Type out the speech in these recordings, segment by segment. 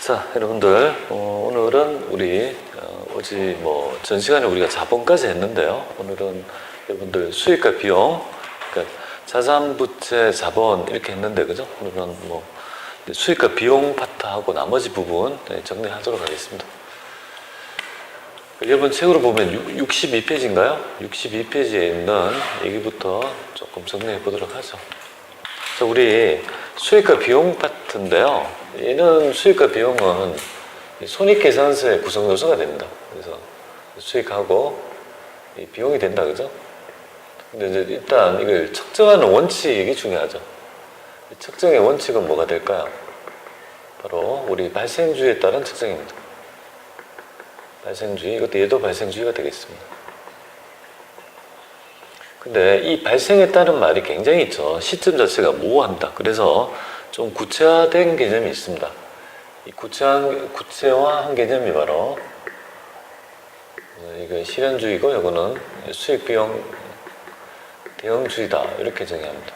자, 여러분들, 오늘은 우리 어제 전 시간에 우리가 자본까지 했는데요. 오늘은 여러분들 수익과 비용, 그러니까 자산, 부채, 자본 이렇게 했는데, 그죠? 오늘은 수익과 비용 파트하고 나머지 부분 정리하도록 하겠습니다. 여러분 책으로 보면 62페이지인가요? 62페이지에 있는 얘기부터 조금 정리해 보도록 하죠. 자, 우리 수익과 비용 파트인데요. 얘는 수익과 비용은 손익계산서의 구성 요소가 됩니다. 그래서 수익하고 이 비용이 된다, 그죠? 근데 이제 일단 이걸 측정하는 원칙이 중요하죠. 측정의 원칙은 뭐가 될까요? 바로 우리 발생주의에 따른 측정입니다. 발생주의, 이것도 얘도 발생주의가 되겠습니다. 근데 이 발생에 따른 말이 굉장히 있죠. 시점 자체가 모호합니다. 그래서 좀 구체화된 개념이 있습니다. 이 구체화한 개념이 바로 이거 실현주의고 이거는 수익 비용 대응주의다 이렇게 정의합니다.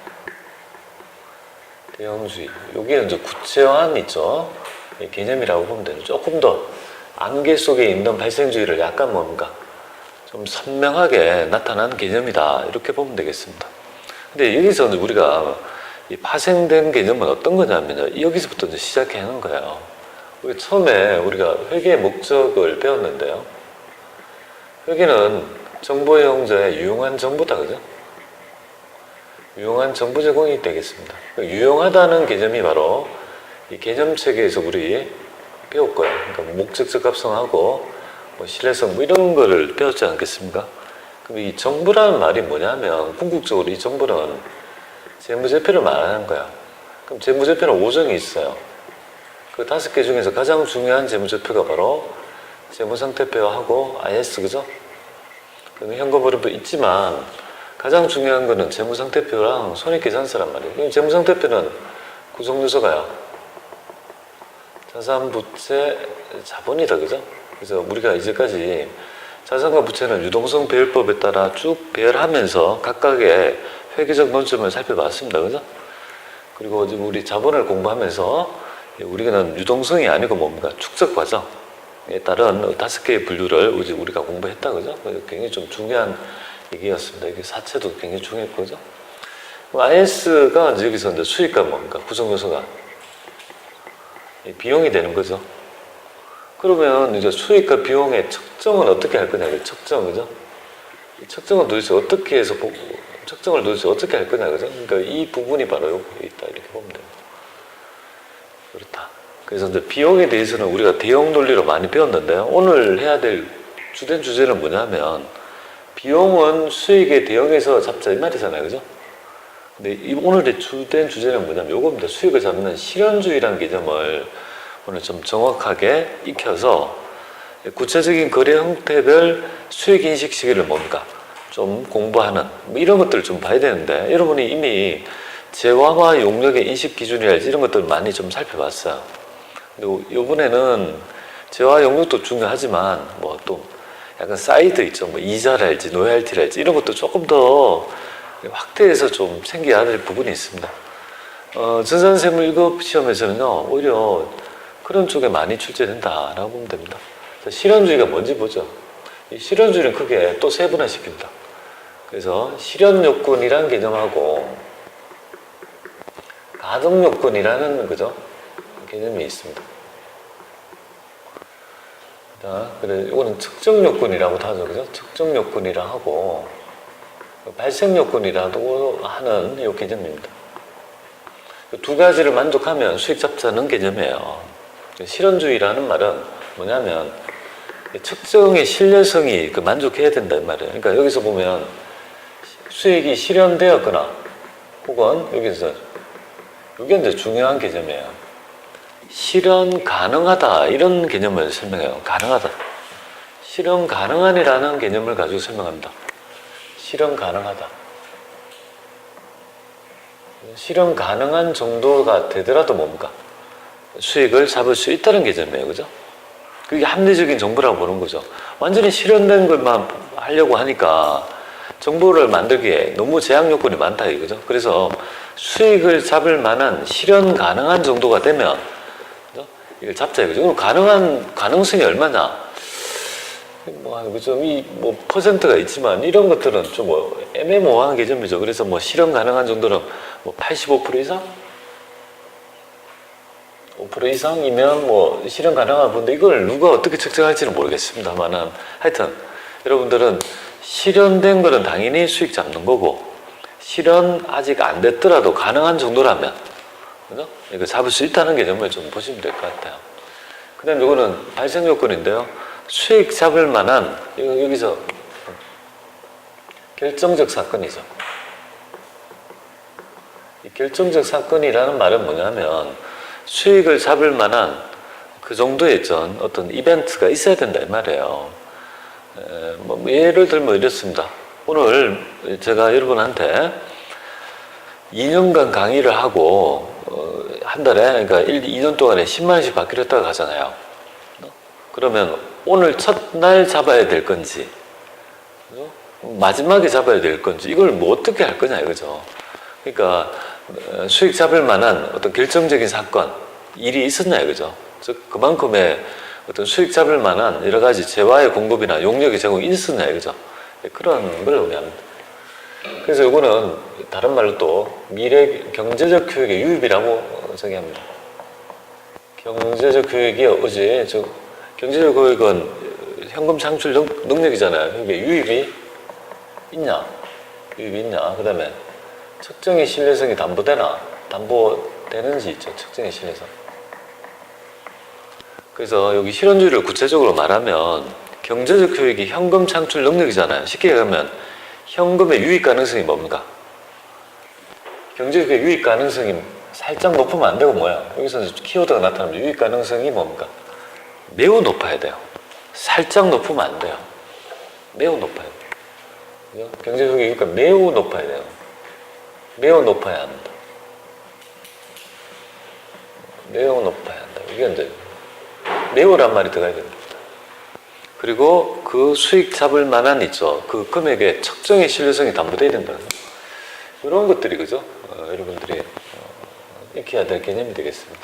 대응주의. 여기는 이제 구체화한 있죠. 이 개념이라고 보면 되죠. 조금 더 안개 속에 있는 발생주의를 약간 뭔가 좀 선명하게 나타난 개념이다 이렇게 보면 되겠습니다. 근데 여기서 우리가 이 파생된 개념은 어떤 거냐면 여기서부터 이제 시작해 하는 거예요. 우리 처음에 우리가 회계의 목적을 배웠는데요. 회계는 정보 이용자의 유용한 정보다, 그죠? 유용한 정보 제공이 되겠습니다. 유용하다는 개념이 바로 이 개념 체계에서 우리 배울 거예요. 그러니까 목적적 합성하고 신뢰성 이런 거를 배웠지 않겠습니까? 그럼 이 정보라는 말이 뭐냐면 궁극적으로 이 정보는 재무제표를 말하는 거야. 그럼 재무제표는 5종이 있어요. 그 5개 중에서 가장 중요한 재무제표가 바로 재무상태표하고 IS, 그죠? 현금흐름도 있지만 가장 중요한 거는 재무상태표랑 손익계산서란 말이에요. 재무상태표는 구성요소가요. 자산, 부채, 자본이다, 그죠? 그래서 우리가 이제까지 자산과 부채는 유동성 배열법에 따라 쭉 배열하면서 각각의 회계적 논점을 살펴봤습니다. 그죠? 그리고 지금 우리 자본을 공부하면서 우리는 유동성이 아니고 뭡니까? 축적 과정에 따른 5개의 분류를 우리가 공부했다. 그죠? 굉장히 좀 중요한 얘기였습니다. 이게 사채도 굉장히 중요했고, 그죠? IS가 여기서 이제 수익과 뭡니까? 구성 요소가 비용이 되는 거죠. 그러면 이제 수익과 비용의 측정은 어떻게 할 거냐? 측정, 그죠? 이 측정은 도대체 어떻게 해서 측정을 도대체 어떻게 할 거냐, 그죠? 그러니까 이 부분이 바로 여기 있다, 이렇게 보면 됩니다. 그렇다. 그래서 이제 비용에 대해서는 우리가 대형 논리로 많이 배웠는데요. 오늘 해야 될 주된 주제는 뭐냐면, 비용은 수익에 대응해서 잡자, 이 말이잖아요, 그죠? 근데 오늘의 주된 주제는 뭐냐면, 요겁니다. 수익을 잡는 실현주의라는 개념을 오늘 좀 정확하게 익혀서 구체적인 거래 형태별 수익인식 시기를 뭡니까? 좀 공부하는 이런 것들을 좀 봐야 되는데 여러분이 이미 재화와 용역의 인식 기준이랄지 이런 것들을 많이 좀 살펴봤어요. 그리고 이번에는 재화 용역도 중요하지만 또 약간 사이드 있죠. 이자랄지 노열티랄지 이런 것도 조금 더 확대해서 좀 챙겨야 될 부분이 있습니다. 전산세무 1급 시험에서는요 오히려 그런 쪽에 많이 출제된다라고 보면 됩니다. 실현주의가 뭔지 보죠. 이 실현주의는 크게 또 세분화시킵니다. 그래서 실현요건이라는 개념하고 가동요건이라는 그죠? 개념이 있습니다. 자, 그래 이거는 측정요건이라고도 하죠, 그죠? 측정요건이라 하고 발생요건이라고 하는 이 개념입니다. 두 가지를 만족하면 수익 잡자는 개념이에요. 실현주의라는 말은 뭐냐면 측정의 신뢰성이 만족해야 된다는 말이에요. 그러니까 여기서 보면 수익이 실현되었거나 혹은 여기서 이게 이제 중요한 개념이에요. 실현 가능하다 이런 개념을 설명해요. 가능하다. 실현 가능한이라는 개념을 가지고 설명합니다. 실현 가능하다. 실현 가능한 정도가 되더라도 뭡니까? 수익을 잡을 수 있다는 개념이에요. 그죠? 그게 합리적인 정보라고 보는 거죠. 완전히 실현된 것만 하려고 하니까 정보를 만들기에 너무 제약 요건이 많다 이거죠. 그래서 수익을 잡을 만한 실현 가능한 정도가 되면 이걸 잡자 이거죠. 그럼 가능성이 얼마냐? 뭐 퍼센트가 있지만 이런 것들은 좀 애매모호한 개념이죠. 그래서 실현 가능한 정도는 85% 이상? 5% 이상이면 실현 가능한 건데 이걸 누가 어떻게 측정할지는 모르겠습니다만은 하여튼 여러분들은 실현된 거는 당연히 수익 잡는 거고 실현 아직 안 됐더라도 가능한 정도라면 그죠? 이거 잡을 수 있다는 개념을 좀 보시면 될 것 같아요. 그 다음에 이거는 발생 요건인데요. 수익 잡을 만한 여기서 결정적 사건이죠. 이 결정적 사건이라는 말은 뭐냐면 수익을 잡을 만한 그 정도의 어떤 이벤트가 있어야 된다 이 말이에요. 예를 들면 이렇습니다. 오늘 제가 여러분한테 2년간 강의를 하고 한 달에 그러니까 2년 동안에 10만 원씩 받기로 했다가 가잖아요. 그러면 오늘 첫날 잡아야 될 건지 마지막에 잡아야 될 건지 이걸 어떻게 할 거냐 이거죠. 그러니까 수익 잡을 만한 어떤 결정적인 사건 일이 있었냐 이거죠. 즉 그만큼의 어떤 수익 잡을 만한 여러 가지 재화의 공급이나 용역의 제공이 있었냐 이거죠. 그런 걸 의미합니다. 그래서 이거는 다른 말로 또 미래 경제적 교육의 유입이라고 정의합니다. 경제적 교육이 경제적 교육은 현금 창출 능력이잖아요. 이게 유입이 있냐? 그 다음에 측정의 신뢰성이 담보되는지 있죠. 측정의 신뢰성. 그래서 여기 실현주의를 구체적으로 말하면 경제적 교육이 현금 창출 능력이잖아요. 쉽게 얘기하면 현금의 유입 가능성이 뭡니까? 경제적 교육 유입 가능성이 살짝 높으면 안 되고 여기서 키워드가 나타나면 유입 가능성이 뭡니까? 매우 높아야 돼요. 살짝 높으면 안 돼요. 매우 높아야 돼요. 경제적 유입가 매우 높아야 돼요. 매우 높아야 합니다. 매우 높아야 한다. 이게 이제 매우란 말이 들어가야 됩니다. 그리고 그 수익 잡을 만한 있죠. 그 금액의 측정의 신뢰성이 담보돼야 된다. 이런 것들이 그죠? 여러분들이 익혀야 될 개념이 되겠습니다.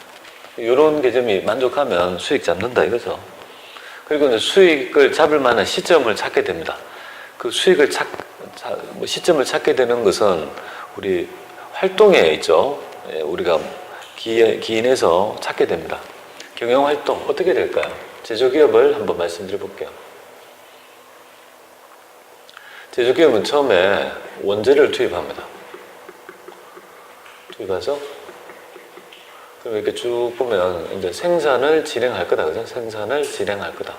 이런 개념이 만족하면 수익 잡는다 이거죠. 그리고 이제 수익을 잡을 만한 시점을 찾게 됩니다. 그 수익을 시점을 찾게 되는 것은 우리 활동에 있죠. 우리가 기인해서 찾게 됩니다. 경영활동 어떻게 될까요? 제조기업을 한번 말씀드려 볼게요. 제조기업은 처음에 원재료를 투입합니다. 투입하죠? 그럼 이렇게 쭉 보면 이제 생산을 진행할 거다, 그죠? 생산을 진행할 거다.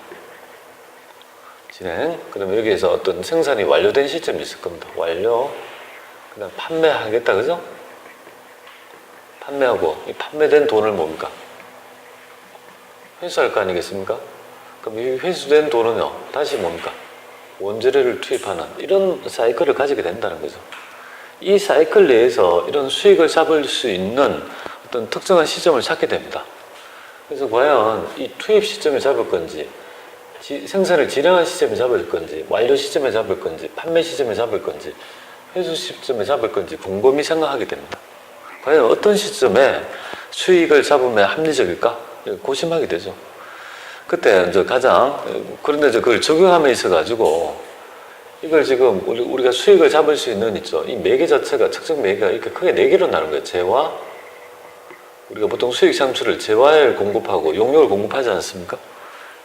그러면 여기에서 어떤 생산이 완료된 시점이 있을 겁니다. 완료. 그다음 판매하겠다, 그죠? 판매하고 이 판매된 돈을 뭡니까? 회수할 거 아니겠습니까? 그럼 이 회수된 돈은요, 다시 뭡니까? 원재료를 투입하는 이런 사이클을 가지게 된다는 거죠. 이 사이클 내에서 이런 수익을 잡을 수 있는 어떤 특정한 시점을 찾게 됩니다. 그래서 과연 이 투입 시점을 잡을 건지, 생산을 진행한 시점에 잡을 건지, 완료 시점에 잡을 건지, 판매 시점에 잡을 건지, 회수 시점에 잡을 건지 곰곰이 생각하게 됩니다. 과연 어떤 시점에 수익을 잡으면 합리적일까? 고심하게 되죠. 그때 이제 그런데 그걸 적용함에 있어가지고 이걸 지금 우리가 수익을 잡을 수 있는 이 매개 자체가 측정 매개가 이렇게 크게 4개로 나눈 거예요. 재화, 우리가 보통 수익 창출을 재화를 공급하고 용역을 공급하지 않습니까?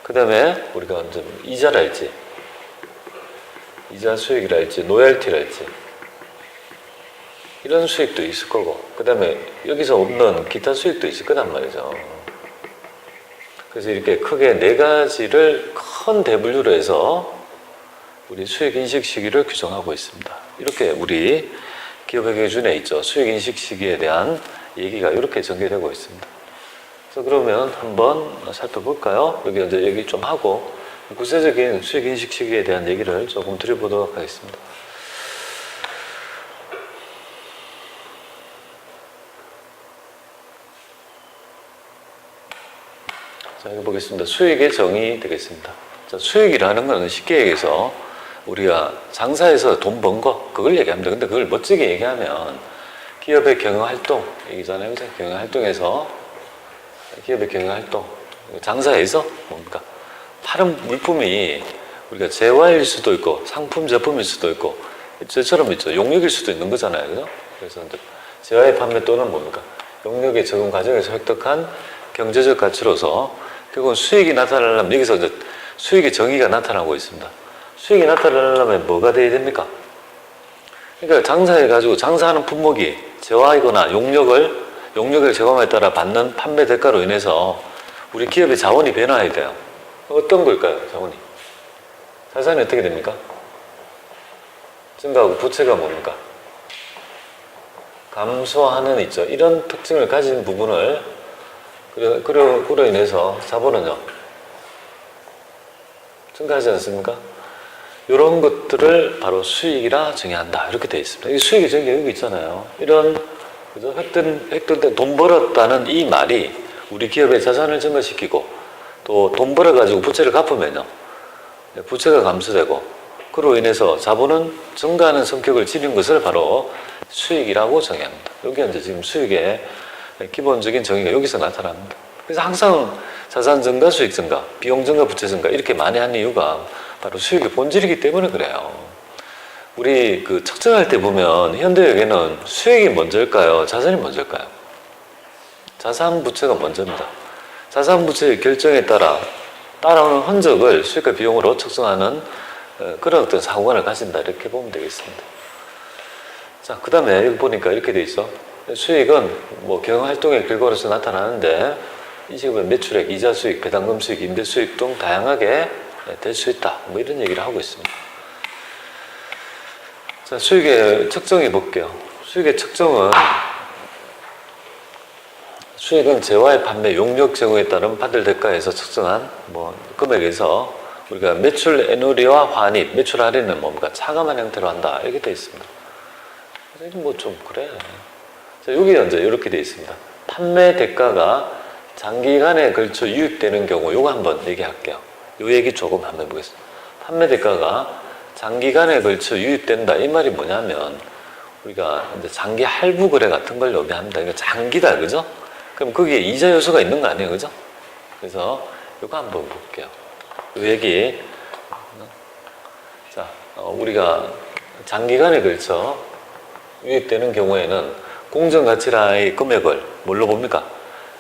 그 다음에 우리가 이제 이자랄지, 이자 수익이랄지, 노열티랄지 이런 수익도 있을 거고, 그 다음에 여기서 없는 기타 수익도 있을 거란 말이죠. 그래서 이렇게 크게 4가지를 큰 대분류로 해서 우리 수익 인식 시기를 규정하고 있습니다. 이렇게 우리 기업의 기준에 있죠. 수익 인식 시기에 대한 얘기가 이렇게 전개되고 있습니다. 그래서 그러면 한번 살펴볼까요? 여기 이제 얘기 좀 하고 구체적인 수익 인식 시기에 대한 얘기를 조금 드려보도록 하겠습니다. 자, 여기 보겠습니다. 수익의 정의 되겠습니다. 자, 수익이라는 것은 쉽게 얘기해서 우리가 장사해서 돈 번 거, 그걸 얘기합니다. 근데 그걸 멋지게 얘기하면 기업의 경영활동 얘기잖아요. 경영활동에서 기업의 경영활동, 장사에서 뭡니까? 파는 물품이 우리가 재화일 수도 있고 상품 제품일 수도 있고 저처럼 있죠. 용역일 수도 있는 거잖아요. 그죠? 그래서 이제 재화의 판매 또는 뭡니까? 용역의 적용 과정에서 획득한 경제적 가치로서 결국은 수익이 나타나려면 여기서 이제 수익의 정의가 나타나고 있습니다. 수익이 나타나려면 뭐가 돼야 됩니까? 그러니까 장사해가지고 장사하는 품목이 재화이거나 용역의 제공에 따라 받는 판매 대가로 인해서 우리 기업의 자원이 변화해야 돼요. 어떤 걸까요, 자원이? 자산이 어떻게 됩니까? 증가하고 부채가 뭡니까? 감소하는 있죠. 이런 특징을 가진 부분을 그로 인해서 자본은요 증가하지 않습니까? 이런 것들을 바로 수익이라 정의한다. 이렇게 되어 있습니다. 이 수익의 정의가 여기 있잖아요. 이런 그죠? 획득된 돈 벌었다는 이 말이 우리 기업의 자산을 증가시키고 또 돈 벌어가지고 부채를 갚으면요 부채가 감소되고 그로 인해서 자본은 증가하는 성격을 지닌 것을 바로 수익이라고 정의합니다. 여기 이제 지금 수익의 기본적인 정의가 여기서 나타납니다. 그래서 항상 자산 증가, 수익 증가, 비용 증가, 부채 증가 이렇게 많이 하는 이유가 바로 수익의 본질이기 때문에 그래요. 우리 그 측정할 때 보면 현대에게는 수익이 먼저일까요? 자산이 먼저일까요? 자산 부채가 먼저입니다. 자산 부채의 결정에 따라오는 흔적을 수익과 비용으로 측정하는 그런 어떤 사고관을 가진다 이렇게 보면 되겠습니다. 자, 그 다음에 여기 보니까 이렇게 돼 있어. 수익은 뭐 경영활동의 결과로서 나타나는데 이 식으로 매출액, 이자 수익, 배당금 수익, 임대 수익 등 다양하게 될 수 있다. 뭐 이런 얘기를 하고 있습니다. 자, 수익의 측정해 볼게요. 수익은 재화의 판매, 용역 제공에 따른 받을 대가에서 측정한 뭐 금액에서 우리가 매출 애누리와 환입, 매출 할인은 뭡니까? 차감한 형태로 한다. 이렇게 되어 있습니다. 뭐 좀 그래. 자, 여기 이제 이렇게 되어 있습니다. 판매 대가가 장기간에 걸쳐 유입되는 경우, 요거 한번 얘기할게요. 요 얘기 조금 한번 해보겠습니다. 판매 대가가 장기간에 걸쳐 유입된다. 이 말이 뭐냐면, 우리가 이제 장기 할부 거래 같은 걸 의미합니다. 그러니까 장기다, 그죠? 그럼 거기에 이자 요소가 있는 거 아니에요, 그죠? 그래서 요거 한번 볼게요. 요 얘기. 자, 우리가 장기간에 걸쳐 유입되는 경우에는 공정가치라의 금액을 뭘로 봅니까?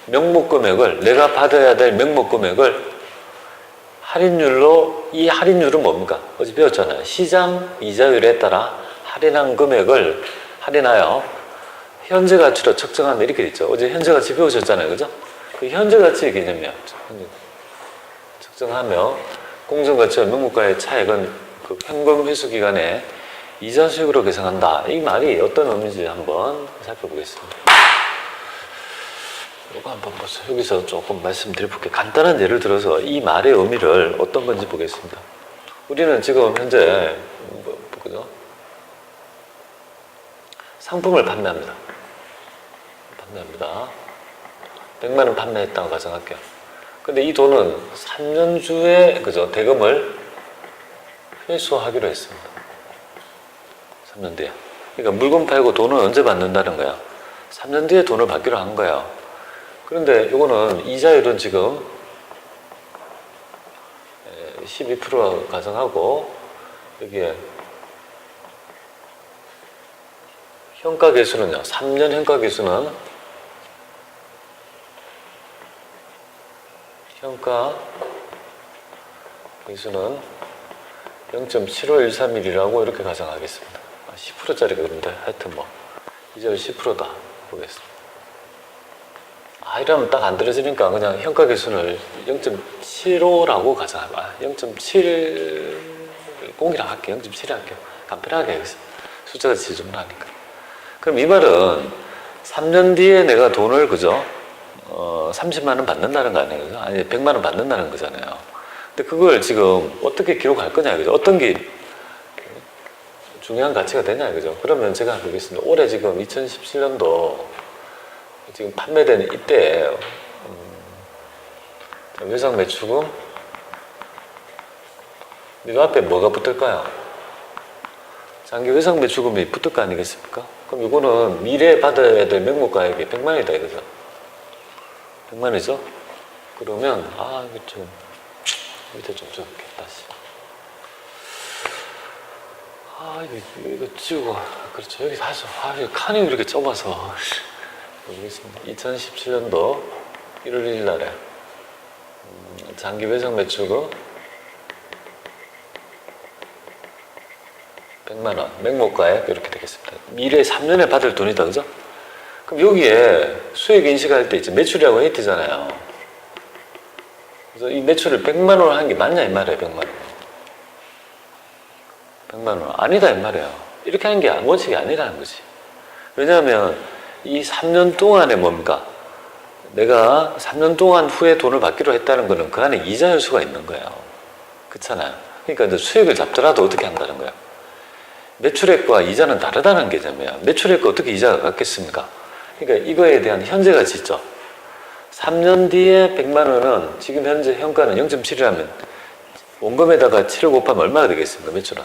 명목금액을, 내가 받아야 될 명목금액을 할인율로, 이 할인율은 뭡니까? 어제 배웠잖아요. 시장 이자율에 따라 할인한 금액을 할인하여 현재가치로 측정한다. 이렇게 돼 있죠. 어제 현재가치 배우셨잖아요. 그죠? 그 현재가치의 개념이야. 측정하며 공정가치와 명목가의 차액은 그 현금 회수 기간에 이자 수익으로 계산한다. 이 말이 어떤 의미인지 한번 살펴보겠습니다. 이거 한번 보세요. 여기서 조금 말씀드려볼게요. 간단한 예를 들어서 이 말의 의미를 어떤 건지 보겠습니다. 우리는 지금 현재 그죠? 상품을 판매합니다. 100만 원 판매했다고 가정할게요. 근데 이 돈은 3년 주에 그죠? 대금을 회수하기로 했습니다. 3년 뒤에. 그러니까 물건 팔고 돈은 언제 받는다는 거야? 3년 뒤에 돈을 받기로 한 거야. 그런데 이거는 이자율은 지금 12% 가정하고 여기에 현가계수는요. 3년 현가계수는 현가계수는 0.7513일이라고 이렇게 가정하겠습니다. 10%짜리가 그런데 하여튼 뭐 이자율 10%다 보겠습니다. 이러면 딱 안 들어지니까 그냥 현가계수를 0.75라고 가정해봐. 0.70이라고 할게요. 0.7 할게요. 간편하게 하겠습니다. 숫자가 지저분하니까. 그럼 이 말은 3년 뒤에 내가 돈을 그죠? 30만 원 받는다는 거 아니에요? 그죠? 아니 100만 원 받는다는 거잖아요. 근데 그걸 지금 어떻게 기록할 거냐, 그죠? 어떤 게 중요한 가치가 되냐, 그죠? 그러면 제가 보겠습니다. 올해 지금 2017년도 지금 판매된 이때 외상 매출금 이 앞에 뭐가 붙을까요? 장기 외상 매출금이 붙을 거 아니겠습니까? 그럼 이거는 미래에 받아야 될 명목가액이 100만 원이다 이거죠. 100만 원이죠? 그러면 이거 좀 밑에 좀 적을게 다시. 이거 지우고. 그렇죠. 여기 다시. 이거 칸이 이렇게 좁아서. 모르겠습니다. 2017년도 1월 1일 날에 장기 배당 매출금 100만 원, 맹목가액 이렇게 되겠습니다. 미래 3년에 받을 돈이다, 그죠? 그럼 여기에 수익 인식할 때 이제 매출이라고 헤이트잖아요. 그래서 이 매출을 100만 원 한 게 맞냐 이 말이에요. 100만 원. 100만 원 아니다 이 말이에요. 이렇게 하는 게 원칙이 아니라는 거지. 왜냐하면 이 3년 동안에 뭡니까? 내가 3년 동안 후에 돈을 받기로 했다는 거는 그 안에 이자 요소가 있는 거예요. 그렇잖아요. 그러니까 이제 수익을 잡더라도 어떻게 한다는 거예요? 매출액과 이자는 다르다는 개념이에요. 매출액과 어떻게 이자가 같겠습니까? 그러니까 이거에 대한 현재 가치 있죠. 3년 뒤에 100만 원은 지금 현재 현가는 0.7이라면 원금에다가 7을 곱하면 얼마나 되겠습니까? 매출은.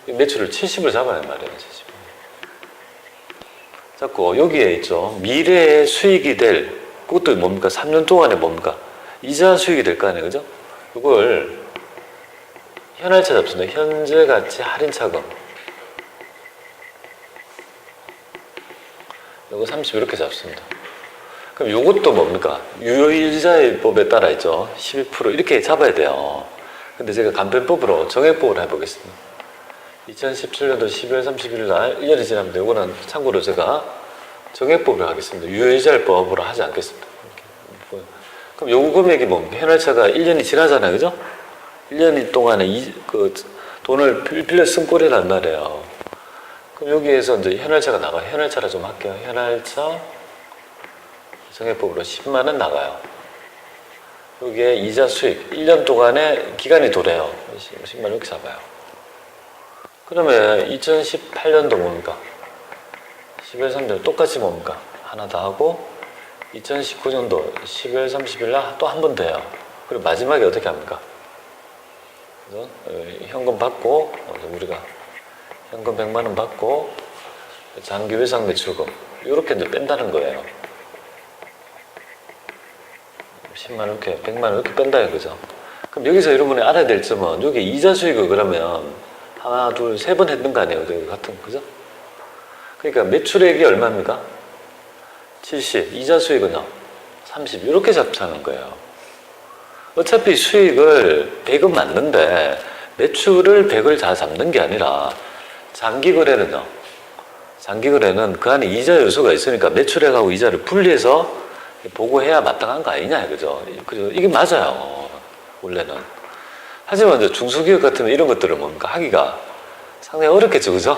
매출을 70을 잡아야 말이에요. 70. 자꾸 여기에 있죠. 미래의 수익이 될 그것도 뭡니까? 3년 동안에 뭡니까? 이자 수익이 될 거 아니에요. 그죠? 그걸 현할차 잡습니다. 현재 가치 할인 차금. 요거 30 이렇게 잡습니다. 그럼 요것도 뭡니까? 유효이자법에 따라 있죠. 12% 이렇게 잡아야 돼요. 근데 제가 간편법으로 정액법으로 해보겠습니다. 2017년도 12월 31일 날 1년이 지납니다. 요거는 참고로 제가 정액법으로 하겠습니다. 유효이자법으로 하지 않겠습니다. 그럼 요거 금액이 뭡니까? 현할차가 1년이 지나잖아요. 그죠? 1년 동안에 그 돈을 빌려 쓴 꼴이란 말이에요. 그럼 여기에서 이제 현할차가 나가요. 현할차를 좀 할게요. 현할차 정액법으로 10만 원 나가요. 여기에 이자 수익 1년 동안에 기간이 도래요. 10만 원 이렇게 잡아요. 그러면 2018년도 뭡니까? 12월 3일 똑같이 뭡니까? 하나 더 하고 2019년도 12월 30일 날 또 한 번 돼요. 그리고 마지막에 어떻게 합니까? 그래서 현금 받고 우리가 현금 100만 원 받고 장기 외상 매출금 이렇게 이제 뺀다는 거예요. 10만 원 이렇게 100만 원 이렇게 뺀다는 거죠. 그럼 여기서 여러분이 알아야 될 점은 여기 이자 수익을 그러면 하나 둘 세 번 했는 거 아니에요? 같은 그죠? 그러니까 매출액이 얼마입니까? 70 이자 수익은요? 30 이렇게 잡자는 거예요. 어차피 수익을 100은 맞는데 매출을 100을 다 잡는 게 아니라 장기 거래는요. 장기 거래는 그 안에 이자 요소가 있으니까 매출액하고 이자를 분리해서 보고해야 마땅한 거 아니냐, 그죠? 이게 맞아요, 원래는. 하지만 이제 중소기업 같으면 이런 것들을 뭡니까? 하기가 상당히 어렵겠죠, 그죠?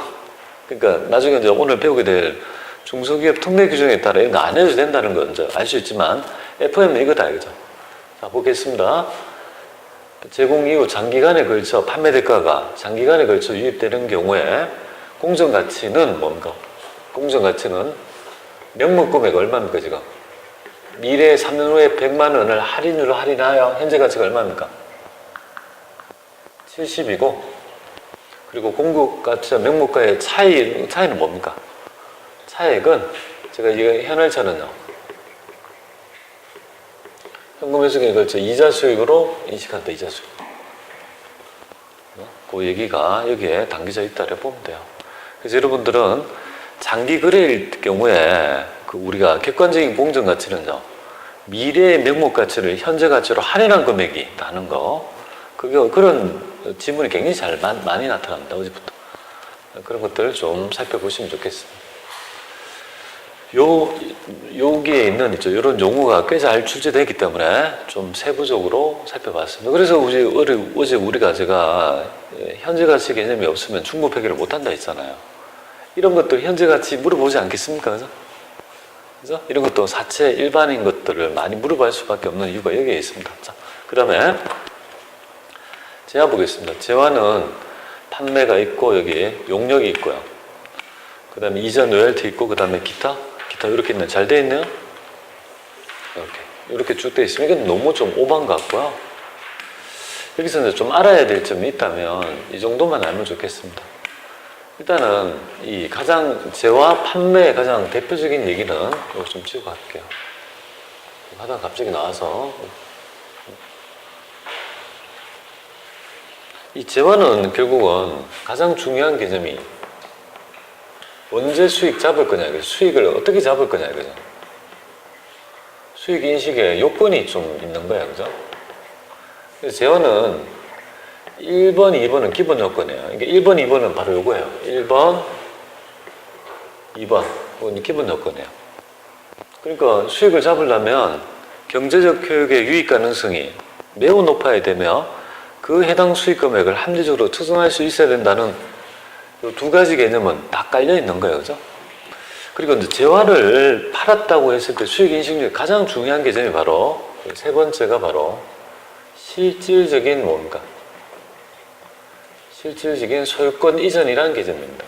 그러니까 나중에 이제 오늘 배우게 될 중소기업 특례 규정에 따라 이런 거 안 해도 된다는 건 이제 알 수 있지만 FM은 이거다, 그죠? 자, 보겠습니다. 제공 이후 장기간에 걸쳐 판매 대가가 장기간에 걸쳐 유입되는 경우에 공정가치는 뭡니까? 공정가치는 명목금액 얼마입니까, 지금? 미래 3년 후에 100만 원을 할인으로 할인하여 현재 가치가 얼마입니까? 70이고 그리고 공급가치와 명목가의 차이는 뭡니까? 차액은 제가 이거 현할차는요. 현금 회수금에 걸쳐 이자 수익으로 인식한다. 이자 수익. 그 얘기가 여기에 담겨져 있다고 보면 돼요. 그래서 여러분들은 장기 거래일 경우에 그 우리가 객관적인 공정 가치는요. 미래의 명목 가치를 현재 가치로 할인한 금액이 있다는 거. 그런 지문이 굉장히 많이 나타납니다. 어제부터. 그런 것들을 좀 살펴보시면 좋겠습니다. 여기에 있는 이런 용어가 꽤 잘 출제되기 때문에 좀 세부적으로 살펴봤습니다. 그래서 어제 우리가 제가 현재 가치 개념이 없으면 중복 회계를 못한다 했잖아요. 이런 것들 현재 가치 물어보지 않겠습니까? 그죠? 이런 것도 사채 일반인 것들을 많이 물어볼 수밖에 없는 이유가 여기에 있습니다. 자, 그 다음에 재화 보겠습니다. 재화는 판매가 있고 여기 용역이 있고요. 그 다음에 이전 로열티 있고 그 다음에 기타 이렇게 있네요. 잘 되어 있네요. 이렇게 쭉 되어 있으면 이건 너무 좀 오반 것 같고요. 여기서 이제 좀 알아야 될 점이 있다면 이 정도만 알면 좋겠습니다. 일단은 이 가장 재화 판매의 가장 대표적인 얘기는 이거 좀 찍어 갈게요. 하다가 갑자기 나와서 이 재화는 결국은 가장 중요한 개념이 언제 수익 잡을 거냐, 수익을 어떻게 잡을 거냐 이거죠. 수익 인식에 요건이 좀 있는 거야, 그죠? 그래서 재화는 1번, 2번은 기본 요건이에요. 그러니까 1번, 2번은 바로 요거예요. 1번, 2번. 이건 기본 요건이에요. 그러니까 수익을 잡으려면 경제적 효익의 유익 가능성이 매우 높아야 되며 그 해당 수익 금액을 합리적으로 측정할 수 있어야 된다는 이 두 가지 개념은 다 깔려 있는 거예요, 그죠? 그리고 이제 재화를 팔았다고 했을 때 수익 인식 중에 가장 중요한 개념이 바로 세 번째가 바로 실질적인 뭔가 실질적인 소유권 이전이라는 개념입니다.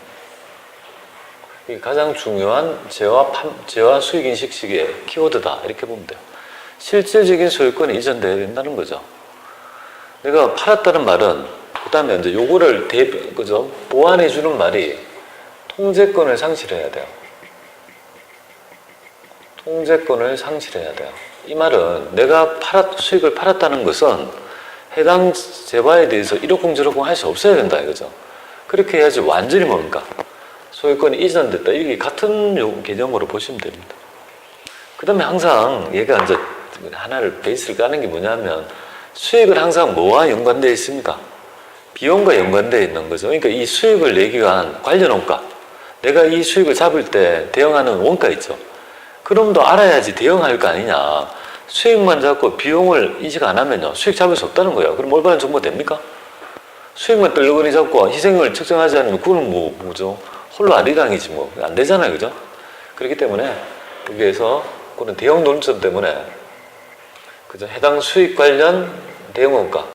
이게 가장 중요한 재화 수익 인식 시기의 키워드다 이렇게 보면 돼요. 실질적인 소유권이 이전돼야 된다는 거죠. 내가 팔았다는 말은 그 다음에 이제 요거를 그죠? 보완해 주는 말이 통제권을 상실해야 돼요. 통제권을 상실해야 돼요. 이 말은 내가 수익을 팔았다는 것은 해당 재화에 대해서 이러쿵 저러쿵 할 수 없어야 된다 이거죠. 그렇게 해야지 완전히 뭡니까? 소유권이 이전됐다. 이게 같은 개념으로 보시면 됩니다. 그 다음에 항상 얘가 이제 하나를 베이스를 까는 게 뭐냐면 수익은 항상 뭐와 연관되어 있습니까? 비용과 연관되어 있는 거죠. 그러니까 이 수익을 내기 위한 관련 원가, 내가 이 수익을 잡을 때 대응하는 원가 있죠. 그럼도 알아야지 대응할 거 아니냐. 수익만 잡고 비용을 인식 안 하면요 수익 잡을 수 없다는 거예요. 그럼 올바른 정보가 됩니까? 수익만 떨거니 잡고 희생을 측정하지 않으면 그거는 뭐죠? 홀로 아리랑이지 뭐 안 되잖아요, 그죠? 그렇기 때문에 여기에서 그런 대형 논점 때문에 그죠? 해당 수익 관련 대응 원가